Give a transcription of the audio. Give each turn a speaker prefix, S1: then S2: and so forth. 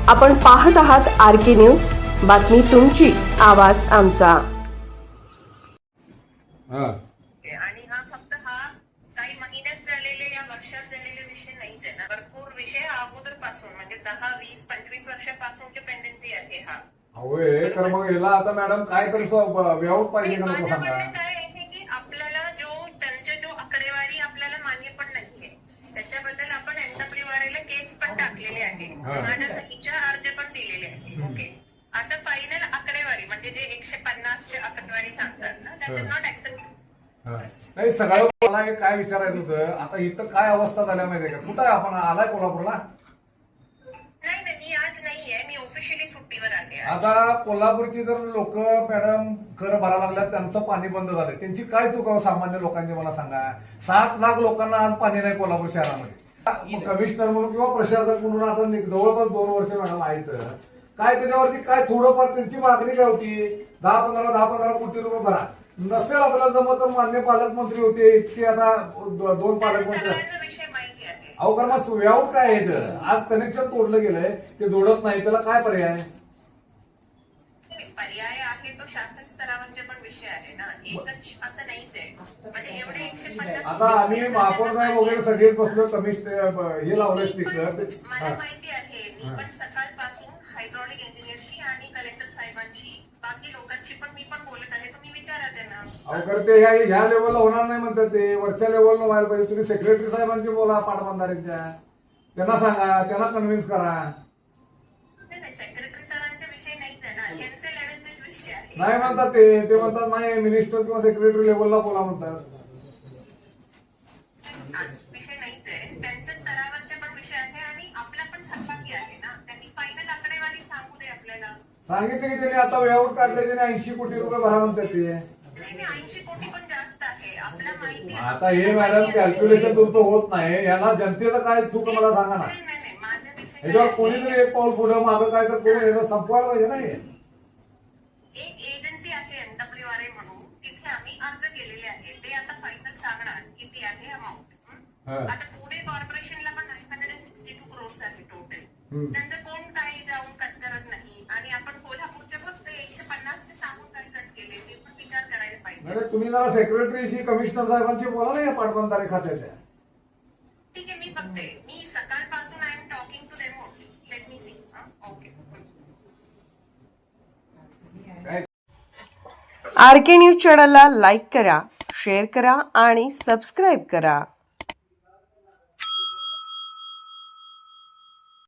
S1: आपण पाहत आहात RK न्यूज, बातमी तुमची, आवाज आमचा।
S2: आणि हा फक्त काही महिन्यात झालेले या वर्षात झालेले विषय नाहीच आहे ना, भरपूर विषय अगोदर पासून म्हणजे 10, 20, 25 वर्षापासूनची पेंडन्सी आहे हा।
S3: होय, तर मग याला आता मॅडम काय तर वेआउट पाहिजे का नको सांगा।
S2: काय आहे की आपल्याला त्यांचे आकडेवारी आपल्याला मान्य पण नाहीये, त्याच्याबद्दल आपण एनडब्ल्यूआरला केस पण टाकलेली आहे, माझ्या सहीच्या अर्ज पण दिलेले आहे। ओके, आता फायनल आकडेवारी म्हणजे जे 150 ची आकडेवारी सांगतात ना, दॅट इज नॉट ऍक्सेप्टेड।
S3: नाही, सगळं मला काय विचारायचं होतं, आता इथं काय अवस्था झाल्या माहितीये का? कुठं आपण आलाय कोल्हापूरला?
S2: नाही, मी आज नाहीये, मी ऑफिशियली सुट्टीवर आले।
S3: आता कोल्हापूरची जर लोक मॅडम कर भरायला लागल्यात, त्यांचं पाणी बंद झालंय, त्यांची काय चूक आहे सामान्य लोकांची मला सांगा। 7 लाख लोकांना आज पाणी नाही कोल्हापूर शहरामध्ये। कमिशनर म्हणून किंवा प्रशासक म्हणून आता जवळपास 2 वर्ष मॅडम आहेत, काय त्याच्यावरती काय थोडंफार त्यांची मागणी काय होती? 10-15 कोटी रुपये भरा, नसेल आपल्याला जमत तर मान्य पालकमंत्री होते, इतके आता 2 पालकमंत्री। अहो कारण मग वेआउट काय आहे? आज कनेक्शन तोडलं गेलंय, ते जोडत नाही, त्याला काय पर्याय?
S2: पर्याय आहे तो शासन स्तरावरचे पण विषय आहे ना, एकच असं नाहीच आहे म्हणजे एवढे 150।
S3: आता आम्ही महापौर साहेब वगैरे सगळेच बसलो, कमिशनर हे लावलं स्पीकर।
S2: मला माहिती आहे, मी पण सकाळपासून हायड्रॉलिक इंजिनियरशी आणि कलेक्टर साहेबांशी, बाकी लोकांशी पण मी पण बोलत आहे, तुम्ही विचारा त्यांना।
S3: अहो तर ते ह्या लेवलला होणार नाही म्हणतात, ते वरच्या लेवलला व्हायला पाहिजे। तुम्ही सेक्रेटरी साहेबांशी बोला, पाटबंधाऱ्यांच्या, त्यांना सांगा, त्यांना कन्व्हिन्स करा।
S2: सेक्रेटरी सरांचा विषय नाहीच आहे ना, यांचे लेवलचे विषय आहे।
S3: नाही म्हणतात ते म्हणतात नाही, मिनिस्टर किंवा सेक्रेटरी लेवलला बोला म्हणतात।
S2: विषय नाहीच आहे, त्यांच्या स्तरावरचे पण विषय आहे आणि आपला पण थकबाकी आहे ना, त्यांनी फायनल आकडेवारी सांगू दे आपल्याला। सांगितलं
S3: की त्यांनी आता वेआउट काढले, त्याने 80 कोटी रुपये भरा म्हणतात ते।
S2: नाही, 80 कोटी पण जास्त आहे, आपल्याला माहिती आहे।
S3: आता हे मॅडम कॅल्क्युलेशन तुमचं होत नाही, यांना जनतेचं काय चूक मला सांगा ना।
S2: नाही, माझा विषय
S3: याच्यावर कोणीतरी एक पाऊल पुढे मागं काय तर करून याला संपवायला पाहिजे नाही।
S2: एक एजन्सी आहे एनडब्ल्यूआर म्हणून, तिथे आम्ही अर्ज केलेले आहे, ते आता फायनल सांगणार किती आहे अमाऊंट। आता पुणे कॉर्पोरेशनला पण 962 crores आहे टोटल, त्यांचं कोण काही जाऊन कट करत नाही आणि आपण कोल्हापूरचे फक्त 150 चे सांगून काही कट केले, ते पण विचार करायला पाहिजे।
S3: तुम्ही जरा सेक्रेटरीशी, कमिशनर साहेबांशी बोला ना या पाटबंधारे खात्याच्या।
S2: ठीक आहे, मी बघते, मी सकाळपासून I am talking to them only, let me see. Okay,
S1: RK news चॅनलला लाईक करा, शेअर करा आणि सबस्क्राईब करा।